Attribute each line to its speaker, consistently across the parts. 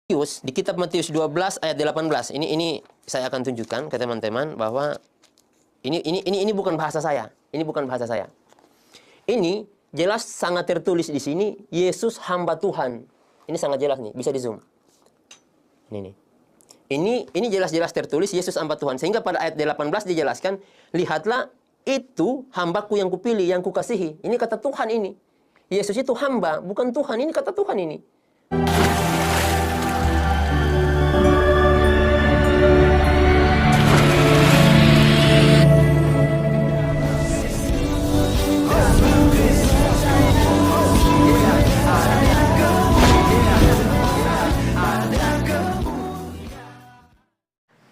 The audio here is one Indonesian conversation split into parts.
Speaker 1: Di kitab Matius 12 ayat 18. Ini saya akan tunjukkan ke teman-teman bahwa ini bukan bahasa saya. Ini bukan bahasa saya. Ini jelas sangat tertulis di sini, Yesus hamba Tuhan. Ini sangat jelas nih, bisa di zoom. Ini nih. Ini jelas-jelas tertulis Yesus hamba Tuhan. Sehingga pada ayat 18 dijelaskan, lihatlah itu hambaku yang kupilih, yang kukasihi. Ini kata Tuhan ini. Yesus itu hamba, bukan Tuhan. Ini kata Tuhan ini.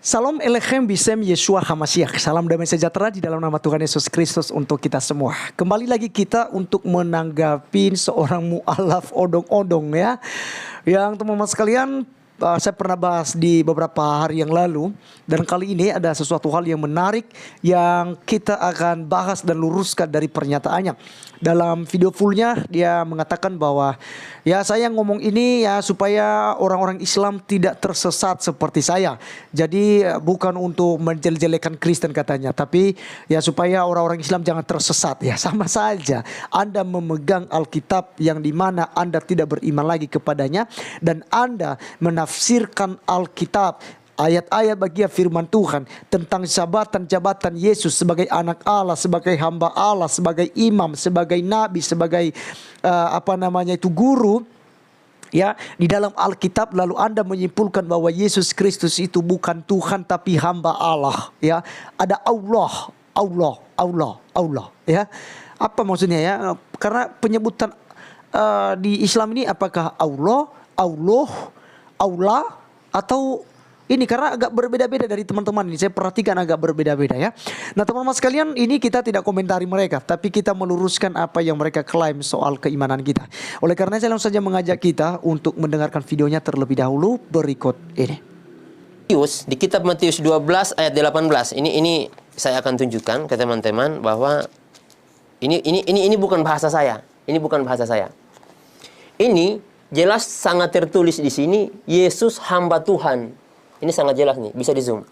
Speaker 2: Salam Elechem Bisem Yeshua HaMashiach. Salam damai sejahtera di dalam nama Tuhan Yesus Kristus untuk kita semua. Kembali lagi kita untuk menanggapi seorang mu'alaf odong-odong ya. Yang teman-teman sekalian, saya pernah bahas di beberapa hari yang lalu. Dan kali ini ada sesuatu hal yang menarik yang kita akan bahas dan luruskan dari pernyataannya. Dalam video fullnya dia mengatakan bahwa ya saya ngomong ini ya supaya orang-orang Islam tidak tersesat seperti saya. Jadi bukan untuk menjelek-jelekan Kristen katanya, tapi ya supaya orang-orang Islam jangan tersesat. Ya sama saja Anda memegang Alkitab yang dimana Anda tidak beriman lagi kepadanya, dan Anda menafsirkan Alkitab, ayat-ayat bagian firman Tuhan tentang jabatan-jabatan Yesus sebagai anak Allah, sebagai hamba Allah, sebagai imam, sebagai nabi, sebagai guru. Ya, di dalam Alkitab lalu Anda menyimpulkan bahwa Yesus Kristus itu bukan Tuhan tapi hamba Allah. Ya, ada Allah. Ya, apa maksudnya ya? Karena penyebutan di Islam ini apakah Allah, atau ini karena agak berbeda-beda dari teman-teman ini. Saya perhatikan agak berbeda-beda ya. Nah teman-teman sekalian, ini kita tidak komentari mereka, tapi kita meluruskan apa yang mereka klaim soal keimanan kita. Oleh karena saya langsung saja mengajak kita untuk mendengarkan videonya terlebih dahulu berikut ini.
Speaker 1: Di kitab Matius 12 ayat 18. Ini saya akan tunjukkan ke teman-teman bahwa ini bukan bahasa saya. Ini bukan bahasa saya. Ini jelas sangat tertulis di sini, Yesus hamba Tuhan. Ini sangat jelas nih, bisa di zoom.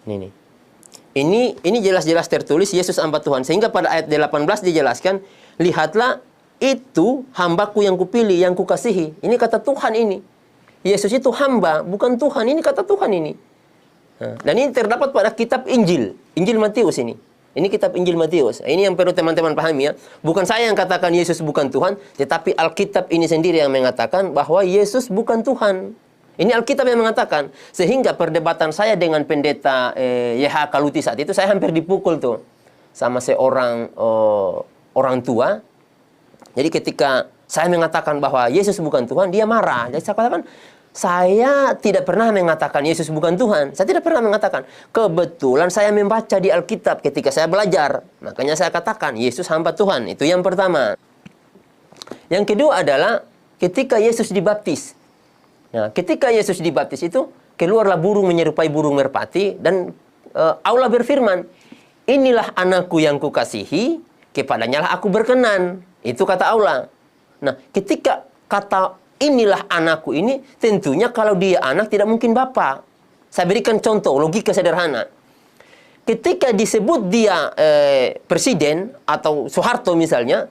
Speaker 1: Ini jelas-jelas tertulis Yesus hamba Tuhan. Sehingga pada ayat 18 dijelaskan, lihatlah itu hambaku yang kupilih, yang kukasihi. Ini kata Tuhan ini. Yesus itu hamba, bukan Tuhan. Ini kata Tuhan ini. Dan ini terdapat pada kitab Injil Matius ini. Ini kitab Injil Matius. Ini yang perlu teman-teman pahami ya. Bukan saya yang katakan Yesus bukan Tuhan, tetapi Alkitab ini sendiri yang mengatakan bahwa Yesus bukan Tuhan. Ini Alkitab yang mengatakan. Sehingga perdebatan saya dengan pendeta YH Kaluti saat itu, saya hampir dipukul tuh sama seorang orang tua. Jadi ketika saya mengatakan bahwa Yesus bukan Tuhan, dia marah. Jadi saya katakan, saya tidak pernah mengatakan Yesus bukan Tuhan. Saya tidak pernah mengatakan. Kebetulan saya membaca di Alkitab ketika saya belajar. Makanya saya katakan Yesus hamba Tuhan. Itu yang pertama. Yang kedua adalah ketika Yesus dibaptis. Nah, ketika Yesus dibaptis itu, keluarlah burung menyerupai burung merpati, dan Allah berfirman, inilah anakku yang kukasihi, kepadanya lah aku berkenan. Itu kata Allah. Nah, ketika kata inilah anakku ini, tentunya kalau dia anak tidak mungkin bapak. Saya berikan contoh, logika sederhana. Ketika disebut dia presiden atau Soeharto misalnya,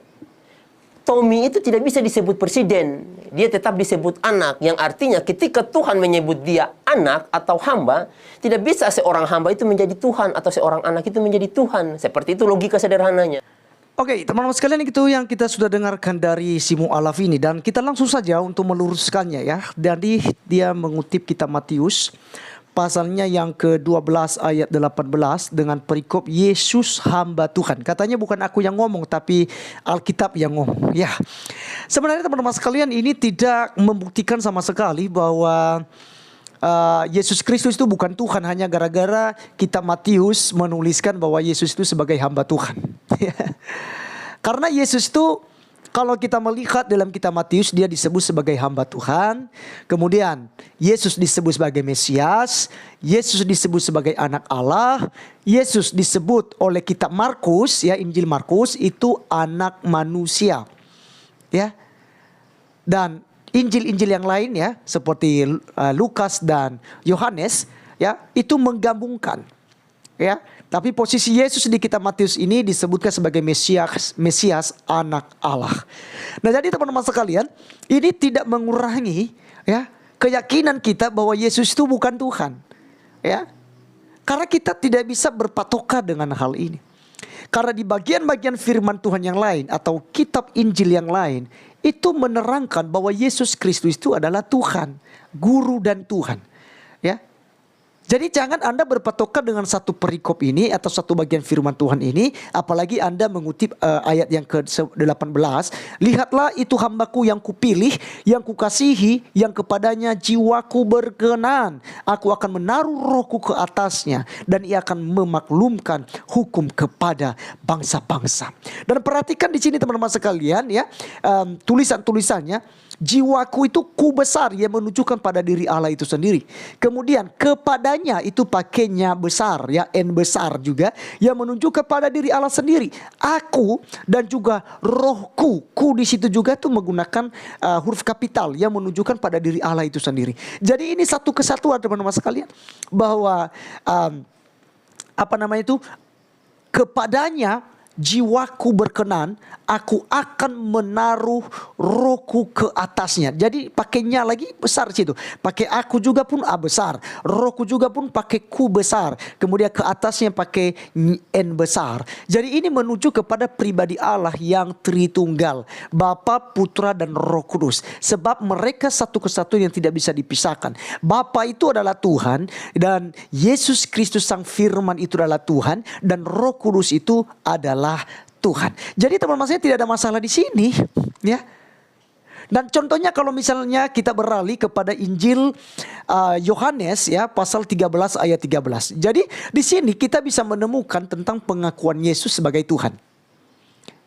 Speaker 1: Tommy itu tidak bisa disebut presiden. Dia tetap disebut anak. Yang artinya ketika Tuhan menyebut dia anak atau hamba, tidak bisa seorang hamba itu menjadi Tuhan atau seorang anak itu menjadi Tuhan. Seperti itu logika sederhananya.
Speaker 2: Oke, teman-teman sekalian, itu yang kita sudah dengarkan dari si mu'alaf ini. Dan kita langsung saja untuk meluruskannya ya. Jadi dia mengutip kitab Matius pasalnya yang ke-12 ayat 18 dengan perikop Yesus hamba Tuhan. Katanya bukan aku yang ngomong tapi Alkitab yang ngomong. Ya. Sebenarnya teman-teman sekalian, ini tidak membuktikan sama sekali bahwa Yesus Kristus itu bukan Tuhan hanya gara-gara kitab Matius menuliskan bahwa Yesus itu sebagai hamba Tuhan. Karena Yesus itu, kalau kita melihat dalam kitab Matius, dia disebut sebagai hamba Tuhan. Kemudian Yesus disebut sebagai Mesias. Yesus disebut sebagai anak Allah. Yesus disebut oleh kitab Markus, ya Injil Markus, itu anak manusia. Ya. Dan Injil-injil yang lain ya, seperti Lukas dan Yohanes ya, itu menggabungkan ya. Tapi posisi Yesus di kitab Matius ini disebutkan sebagai Mesias anak Allah. Nah, jadi teman-teman sekalian, ini tidak mengurangi ya keyakinan kita bahwa Yesus itu bukan Tuhan. Ya. Karena kita tidak bisa berpatokan dengan hal ini. Karena di bagian-bagian firman Tuhan yang lain atau kitab Injil yang lain itu menerangkan bahwa Yesus Kristus itu adalah Tuhan, Guru dan Tuhan. Ya. Jadi jangan Anda berpatokan dengan satu perikop ini atau satu bagian firman Tuhan ini. Apalagi Anda mengutip ayat yang ke-18. Lihatlah itu hambaku yang kupilih, yang kukasihi, yang kepadanya jiwaku berkenan. Aku akan menaruh rohku ke atasnya dan ia akan memaklumkan hukum kepada bangsa-bangsa. Dan perhatikan di sini teman-teman sekalian ya, tulisan-tulisannya. Jiwaku itu ku besar yang menunjukkan pada diri Allah itu sendiri. Kemudian kepadanya itu pakainya besar ya, N besar juga yang menunjukkan pada diri Allah sendiri. Aku dan juga rohku, ku di situ juga tuh menggunakan huruf kapital yang menunjukkan pada diri Allah itu sendiri. Jadi ini satu kesatuan teman-teman sekalian, bahwa kepadanya jiwaku berkenan, aku akan menaruh rohku ke atasnya. Jadi pakainya lagi besar situ. Pakai aku juga pun A besar. Rohku juga pun pakai ku besar. Kemudian ke atasnya pakai N besar. Jadi ini menuju kepada pribadi Allah yang Tritunggal, Bapa, Putra dan Roh Kudus. Sebab mereka satu kesatuan yang tidak bisa dipisahkan. Bapa itu adalah Tuhan dan Yesus Kristus Sang Firman itu adalah Tuhan dan Roh Kudus itu adalah Tuhan. Jadi teman-teman saya tidak ada masalah di sini, ya. Dan contohnya kalau misalnya kita beralih kepada Injil Yohanes ya, pasal 13 ayat 13. Jadi di sini kita bisa menemukan tentang pengakuan Yesus sebagai Tuhan.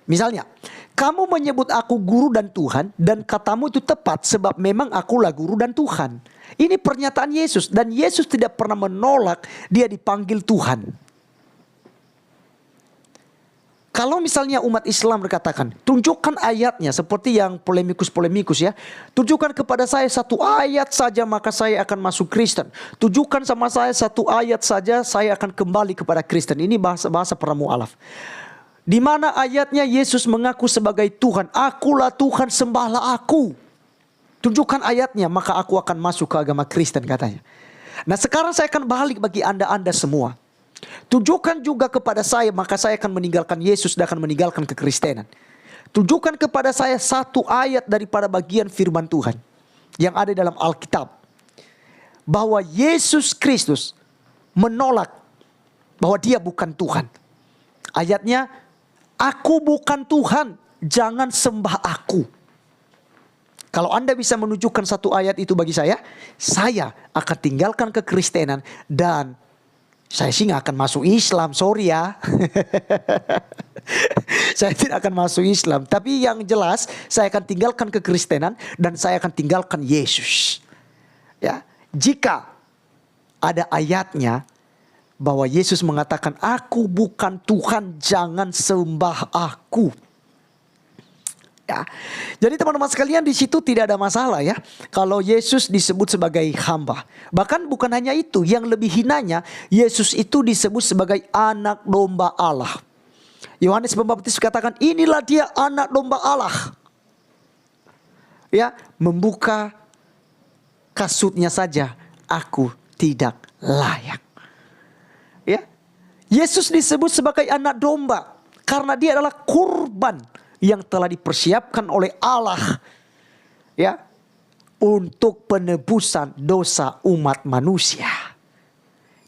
Speaker 2: Misalnya, kamu menyebut aku guru dan Tuhan dan katamu itu tepat sebab memang akulah guru dan Tuhan. Ini pernyataan Yesus dan Yesus tidak pernah menolak dia dipanggil Tuhan. Kalau misalnya umat Islam berkatakan, tunjukkan ayatnya seperti yang polemikus ya. Tunjukkan kepada saya satu ayat saja maka saya akan masuk Kristen. Tunjukkan sama saya satu ayat saja saya akan kembali kepada Kristen. Ini bahasa para mu'alaf. Di mana ayatnya Yesus mengaku sebagai Tuhan. Akulah Tuhan, sembahlah aku. Tunjukkan ayatnya maka aku akan masuk ke agama Kristen katanya. Nah sekarang saya akan balik bagi anda semua. Tunjukkan juga kepada saya maka saya akan meninggalkan Yesus dan akan meninggalkan kekristenan. Tunjukkan kepada saya satu ayat daripada bagian firman Tuhan yang ada dalam Alkitab bahwa Yesus Kristus menolak bahwa dia bukan Tuhan. Ayatnya, aku bukan Tuhan, jangan sembah aku. Kalau Anda bisa menunjukkan satu ayat itu bagi saya akan tinggalkan kekristenan dan saya sih gak akan masuk Islam, sorry ya. Saya tidak akan masuk Islam. Tapi yang jelas saya akan tinggalkan kekristenan dan saya akan tinggalkan Yesus. Ya, jika ada ayatnya bahwa Yesus mengatakan aku bukan Tuhan, jangan sembah aku. Ya. Jadi teman-teman sekalian di situ tidak ada masalah ya kalau Yesus disebut sebagai hamba. Bahkan bukan hanya itu, yang lebih hinanya Yesus itu disebut sebagai anak domba Allah. Yohanes Pembaptis katakan inilah dia anak domba Allah. Ya, membuka kasutnya saja aku tidak layak. Ya. Yesus disebut sebagai anak domba karena dia adalah kurban yang telah dipersiapkan oleh Allah ya untuk penebusan dosa umat manusia.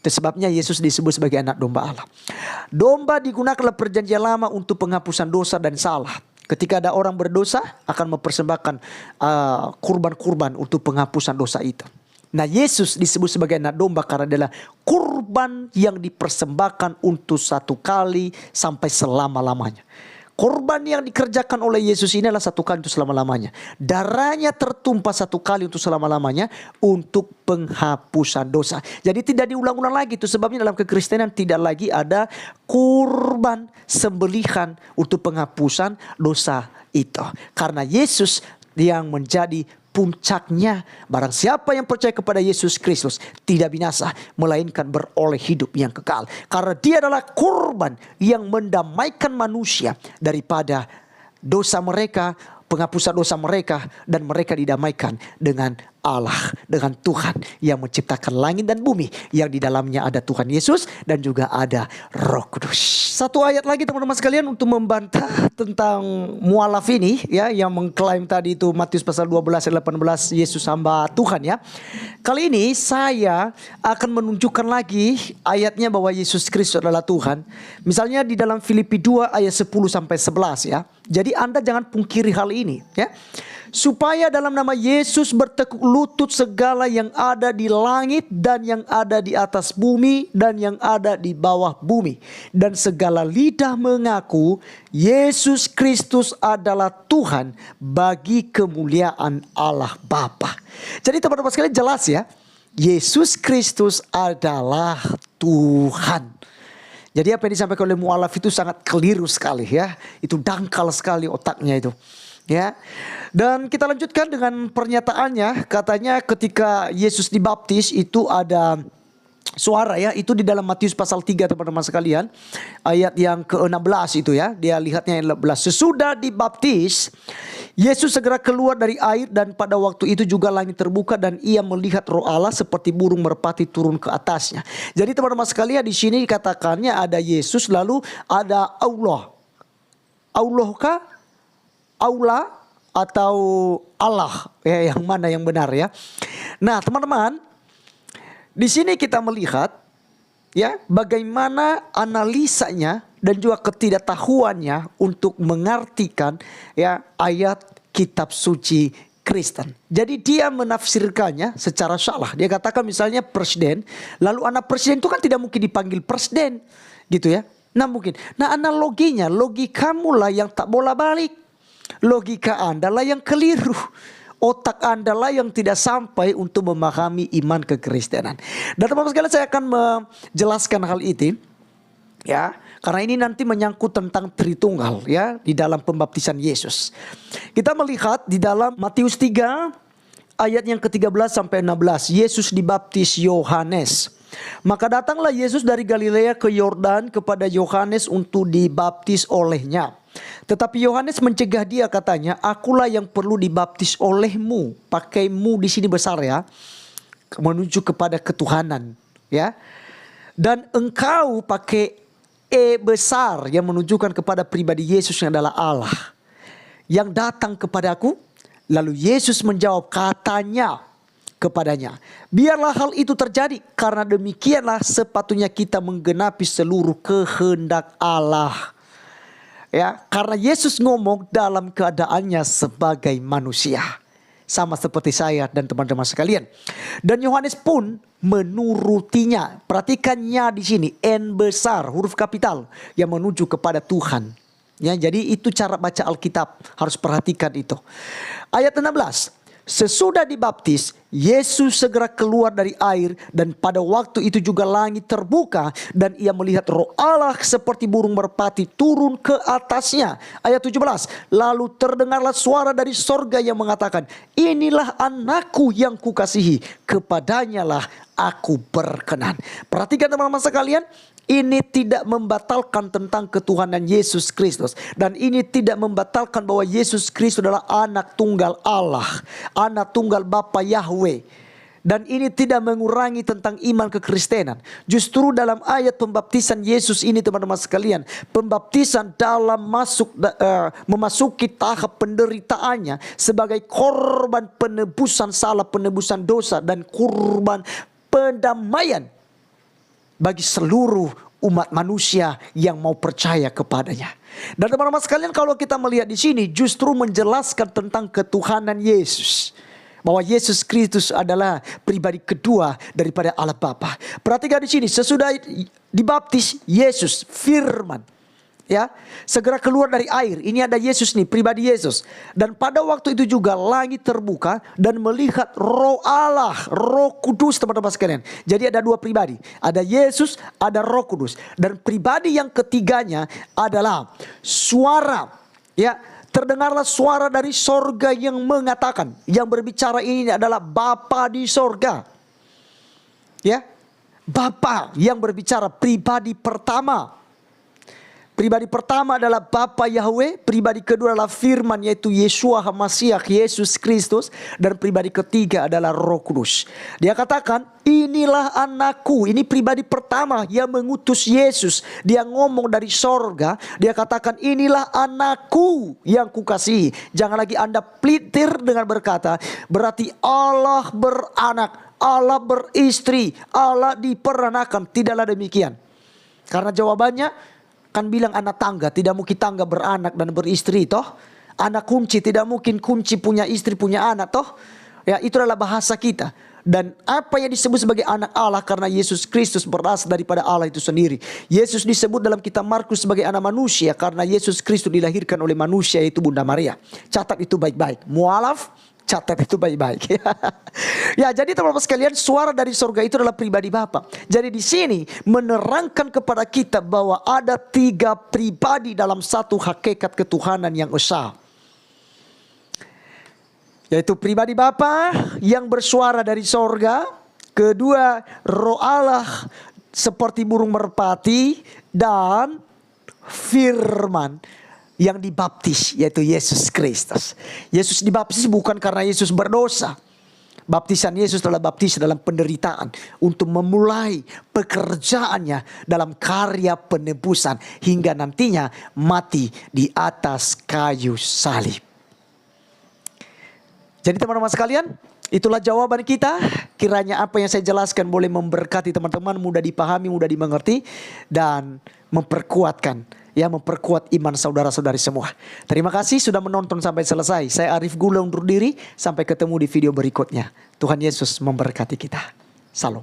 Speaker 2: Itu sebabnya Yesus disebut sebagai anak domba Allah. Domba digunakan dalam perjanjian lama untuk penghapusan dosa dan salah. Ketika ada orang berdosa akan mempersembahkan kurban-kurban untuk penghapusan dosa itu. Nah Yesus disebut sebagai anak domba karena adalah kurban yang dipersembahkan untuk satu kali sampai selama-lamanya. Korban yang dikerjakan oleh Yesus ini adalah satu kali untuk selama-lamanya. Darahnya tertumpah satu kali untuk selama-lamanya untuk penghapusan dosa. Jadi tidak diulang-ulang lagi. Itu sebabnya dalam kekristenan tidak lagi ada kurban sembelihan untuk penghapusan dosa itu. Karena Yesus yang menjadi puncaknya, barang siapa yang percaya kepada Yesus Kristus tidak binasa, melainkan beroleh hidup yang kekal. Karena dia adalah kurban yang mendamaikan manusia daripada dosa mereka, penghapusan dosa mereka, dan mereka didamaikan dengan Allah, dengan Tuhan yang menciptakan langit dan bumi, yang di dalamnya ada Tuhan Yesus dan juga ada Roh Kudus. Satu ayat lagi teman-teman sekalian untuk membantah tentang mualaf ini ya, yang mengklaim tadi itu Matius pasal 12 ayat 18 Yesus hamba Tuhan ya. Kali ini saya akan menunjukkan lagi ayatnya bahwa Yesus Kristus adalah Tuhan. Misalnya di dalam Filipi 2 ayat 10 sampai 11 ya. Jadi Anda jangan pungkiri hal ini ya. Supaya dalam nama Yesus bertekuk lutut segala yang ada di langit dan yang ada di atas bumi dan yang ada di bawah bumi. Dan segala lidah mengaku Yesus Kristus adalah Tuhan bagi kemuliaan Allah Bapa. Jadi teman-teman sekalian jelas ya. Yesus Kristus adalah Tuhan. Jadi apa yang disampaikan oleh mualaf itu sangat keliru sekali ya. Itu dangkal sekali otaknya itu. Ya. Dan kita lanjutkan dengan pernyataannya. Katanya ketika Yesus dibaptis itu ada suara ya. Itu di dalam Matius pasal 3 teman-teman sekalian. Ayat yang ke-16 itu ya. Dia lihatnya yang 16. Sesudah dibaptis, Yesus segera keluar dari air dan pada waktu itu juga langit terbuka dan ia melihat Roh Allah seperti burung merpati turun ke atasnya. Jadi teman-teman sekalian di sini dikatakannya ada Yesus lalu ada Allah. Allah kah? Allah atau Allah ya, yang mana yang benar ya. Nah teman-teman, di sini kita melihat ya bagaimana analisanya dan juga ketidaktahuannya untuk mengartikan ya ayat kitab suci Kristen. Jadi dia menafsirkannya secara salah. Dia katakan misalnya presiden, lalu anak presiden itu kan tidak mungkin dipanggil presiden gitu ya. Nah mungkin, nah analoginya logikamu lah yang tak bola balik. Logika Anda lah yang keliru. Otak Anda lah yang tidak sampai untuk memahami iman kekristenan. Dan teman-teman sekalian saya akan menjelaskan hal itu. Ya, karena ini nanti menyangkut tentang Tritunggal ya di dalam pembaptisan Yesus. Kita melihat di dalam Matius 3 ayat yang ke-13 sampai 16. Yesus dibaptis Yohanes. Maka datanglah Yesus dari Galilea ke Yordan kepada Yohanes untuk dibaptis olehnya. Tetapi Yohanes mencegah dia, katanya, akulah yang perlu dibaptis olehmu. Pakai mu di sini besar ya, menuju kepada ketuhanan ya. Dan engkau pakai e besar yang menunjukkan kepada pribadi Yesus yang adalah Allah yang datang kepadaku. Lalu Yesus menjawab, katanya kepadanya, biarlah hal itu terjadi karena demikianlah sepatutnya kita menggenapi seluruh kehendak Allah. Ya, karena Yesus ngomong dalam keadaannya sebagai manusia, sama seperti saya dan teman-teman sekalian. Dan Yohanes pun menurutinya. Perhatikannya di sini N besar, huruf kapital yang menuju kepada Tuhan. Ya, jadi itu cara baca Alkitab, harus perhatikan itu. Ayat 16. Sesudah dibaptis, Yesus segera keluar dari air dan pada waktu itu juga langit terbuka dan ia melihat Roh Allah seperti burung merpati turun ke atasnya. Ayat 17. Lalu terdengarlah suara dari sorga yang mengatakan, inilah anakku yang kukasihi, kepadanya lah aku berkenan. Perhatikan teman-teman sekalian. Ini tidak membatalkan tentang ketuhanan Yesus Kristus. Dan ini tidak membatalkan bahwa Yesus Kristus adalah anak tunggal Allah, anak tunggal Bapa Yahweh. Dan ini tidak mengurangi tentang iman kekristenan. Justru dalam ayat pembaptisan Yesus ini teman-teman sekalian, pembaptisan dalam memasuki tahap penderitaannya sebagai korban penebusan salah, penebusan dosa, dan kurban pendamaian bagi seluruh umat manusia yang mau percaya kepadanya. Dan teman-teman sekalian, kalau kita melihat di sini justru menjelaskan tentang ketuhanan Yesus, bahwa Yesus Kristus adalah pribadi kedua daripada Allah Bapa. Perhatikan di sini, sesudah dibaptis Yesus, firman, ya, segera keluar dari air. Ini ada Yesus nih, pribadi Yesus. Dan pada waktu itu juga langit terbuka dan melihat Roh Allah, Roh Kudus teman-teman sekalian. Jadi ada dua pribadi, ada Yesus, ada Roh Kudus. Dan pribadi yang ketiganya adalah suara, ya, Terdengarlah suara dari sorga yang mengatakan, yang berbicara ini adalah Bapa di sorga. Ya, Bapa yang berbicara, pribadi pertama. Pribadi pertama adalah Bapa Yahweh, pribadi kedua adalah firman yaitu Yeshua HaMashiach, Yesus Kristus, dan pribadi ketiga adalah Roh Kudus. Dia katakan, inilah anakku. Ini pribadi pertama yang mengutus Yesus. Dia ngomong dari sorga, dia katakan inilah anakku yang kukasihi. Jangan lagi Anda pelintir dengan berkata, berarti Allah beranak, Allah beristri, Allah diperanakan. Tidaklah demikian. Karena jawabannya kan bilang anak tangga, tidak mungkin tangga beranak dan beristri toh. Anak kunci, tidak mungkin kunci punya istri punya anak toh. Ya, itu adalah bahasa kita. Dan apa yang disebut sebagai anak Allah karena Yesus Kristus berasal daripada Allah itu sendiri. Yesus disebut dalam kitab Markus sebagai anak manusia karena Yesus Kristus dilahirkan oleh manusia yaitu Bunda Maria. Catat itu baik-baik. Mualaf, catat itu baik-baik. Ya, jadi teman-teman sekalian, suara dari surga itu adalah pribadi Bapa. Jadi di sini menerangkan kepada kita bahwa ada 3 pribadi dalam satu hakikat ketuhanan yang esa. Yaitu pribadi Bapa yang bersuara dari sorga. Kedua, Roh Allah seperti burung merpati. Dan firman yang dibaptis yaitu Yesus Kristus. Yesus dibaptis bukan karena Yesus berdosa. Baptisan Yesus adalah baptisan dalam penderitaan untuk memulai pekerjaannya dalam karya penebusan hingga nantinya mati di atas kayu salib. Jadi teman-teman sekalian, itulah jawaban kita. Kiranya apa yang saya jelaskan boleh memberkati teman-teman, mudah dipahami, mudah dimengerti, dan memperkuatkan, ya, memperkuat iman saudara-saudari semua. Terima kasih sudah menonton sampai selesai. Saya Arif Gula undur diri. Sampai ketemu di video berikutnya. Tuhan Yesus memberkati kita. Salam.